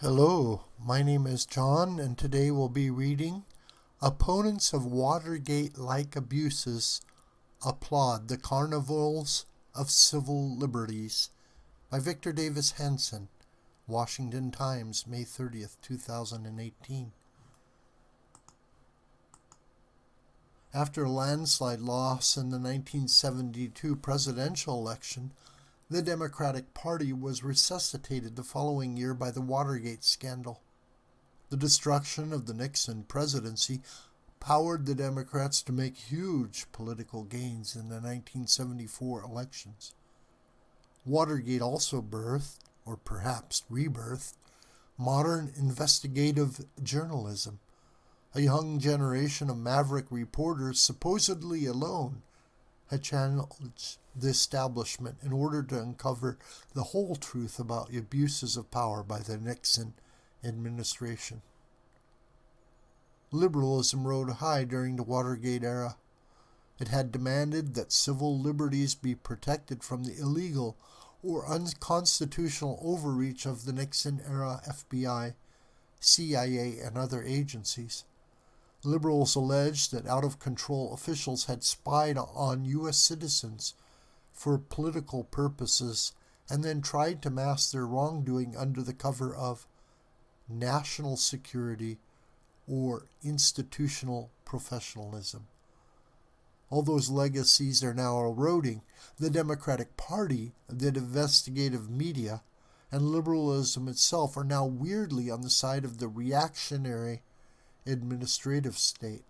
Hello, my name is John, and today we'll be reading Opponents of Watergate-like Abuses Applaud the Carnivores of Civil Liberties by Victor Davis Hanson, Washington Times, May 30th, 2018. After a landslide loss in the 1972 presidential election, the Democratic Party was resuscitated the following year by the Watergate scandal. The destruction of the Nixon presidency powered the Democrats to make huge political gains in the 1974 elections. Watergate also birthed, or perhaps rebirthed, modern investigative journalism. A young generation of maverick reporters, supposedly alone, had challenged the establishment in order to uncover the whole truth about the abuses of power by the Nixon administration. Liberalism rode high during the Watergate era. It had demanded that civil liberties be protected from the illegal or unconstitutional overreach of the Nixon-era FBI, CIA, and other agencies. Liberals alleged that out-of-control officials had spied on U.S. citizens for political purposes and then tried to mask their wrongdoing under the cover of national security or institutional professionalism. All those legacies are now eroding. The Democratic Party, the investigative media, and liberalism itself are now weirdly on the side of the reactionary administrative state.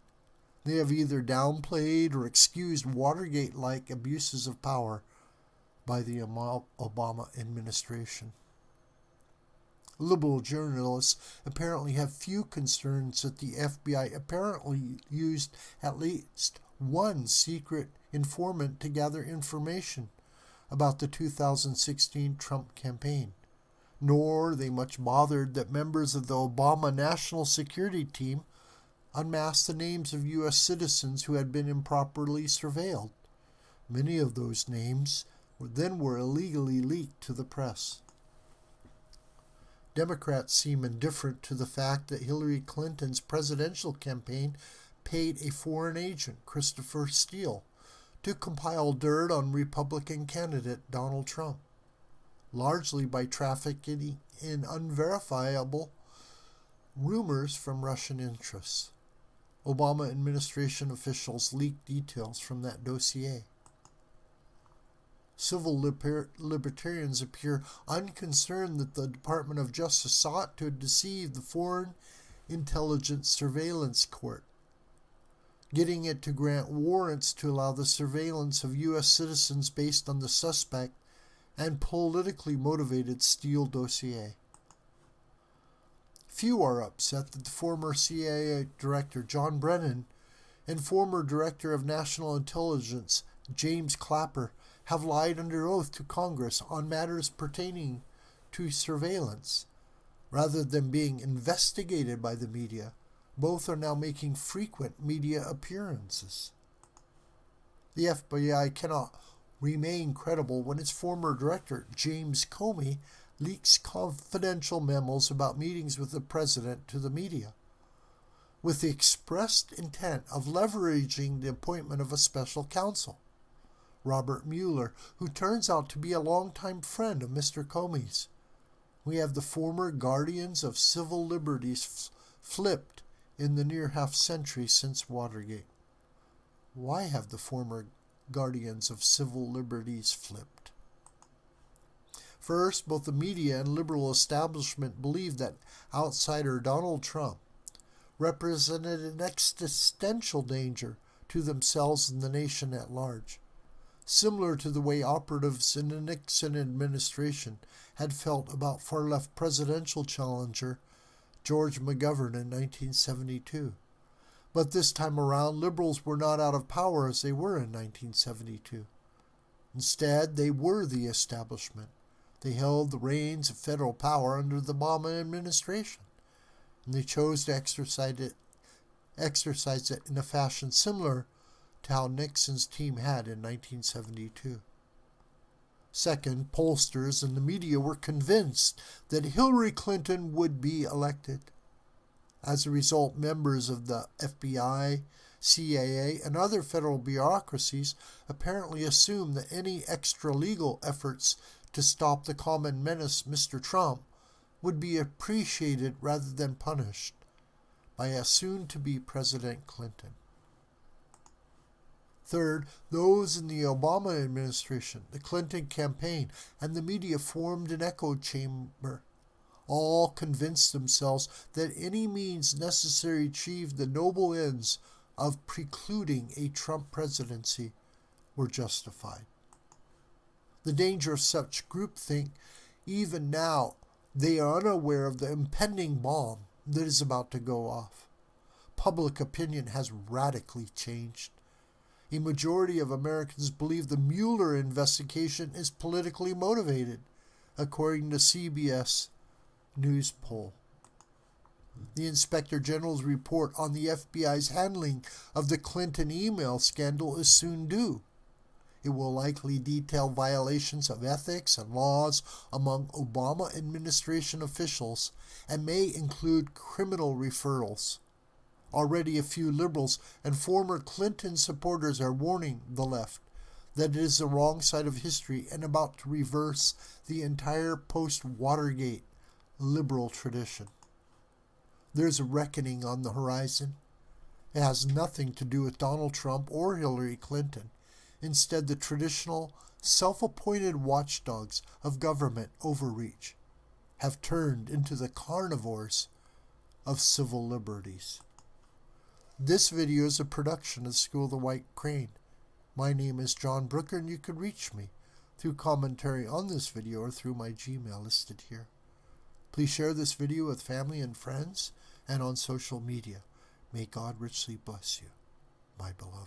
They have either downplayed or excused Watergate-like abuses of power by the Obama administration. Liberal journalists apparently have few concerns that the FBI apparently used at least one secret informant to gather information about the 2016 Trump campaign. Nor are they much bothered that members of the Obama National Security Team unmasked the names of U.S. citizens who had been improperly surveilled. Many of those names then were illegally leaked to the press. Democrats seem indifferent to the fact that Hillary Clinton's presidential campaign paid a foreign agent, Christopher Steele, to compile dirt on Republican candidate Donald Trump, largely by trafficking in unverifiable rumors from Russian interests. Obama administration officials leaked details from that dossier. Civil libertarians appear unconcerned that the Department of Justice sought to deceive the Foreign Intelligence Surveillance Court, getting it to grant warrants to allow the surveillance of U.S. citizens based on the suspect and politically motivated Steele dossier. Few are upset that the former CIA Director John Brennan and former Director of National Intelligence James Clapper have lied under oath to Congress on matters pertaining to surveillance. Rather than being investigated by the media, both are now making frequent media appearances. The FBI cannot remain credible when its former director, James Comey, leaks confidential memos about meetings with the president to the media, with the expressed intent of leveraging the appointment of a special counsel, Robert Mueller, who turns out to be a longtime friend of Mr. Comey's. We have the former guardians of civil liberties flipped in the near half-century since Watergate. Why have the former guardians of civil liberties flipped? First, both the media and liberal establishment believed that outsider Donald Trump represented an existential danger to themselves and the nation at large, similar to the way operatives in the Nixon administration had felt about far-left presidential challenger George McGovern in 1972. But this time around, liberals were not out of power as they were in 1972. Instead, they were the establishment. They held the reins of federal power under the Obama administration, and they chose to exercise it in a fashion similar to how Nixon's team had in 1972. Second, pollsters and the media were convinced that Hillary Clinton would be elected. As a result, members of the FBI, CIA, and other federal bureaucracies apparently assumed that any extra-legal efforts to stop the common menace, Mr. Trump, would be appreciated rather than punished by a soon-to-be President Clinton. Third, those in the Obama administration, the Clinton campaign, and the media formed an echo chamber. All convinced themselves that any means necessary to achieve the noble ends of precluding a Trump presidency were justified. The danger of such groupthink, even now, they are unaware of the impending bomb that is about to go off. Public opinion has radically changed. A majority of Americans believe the Mueller investigation is politically motivated, according to CBS News poll. The Inspector General's report on the FBI's handling of the Clinton email scandal is soon due. It will likely detail violations of ethics and laws among Obama administration officials and may include criminal referrals. Already a few liberals and former Clinton supporters are warning the left that it is the wrong side of history and about to reverse the entire post-Watergate liberal tradition. There's a reckoning on the horizon. It has nothing to do with Donald Trump or Hillary Clinton. Instead, the traditional, self-appointed watchdogs of government overreach have turned into the carnivores of civil liberties. This video is a production of the School of the White Crane. My name is John Brooker, and you can reach me through commentary on this video or through my Gmail listed here. Please share this video with family and friends and on social media. May God richly bless you, my beloved.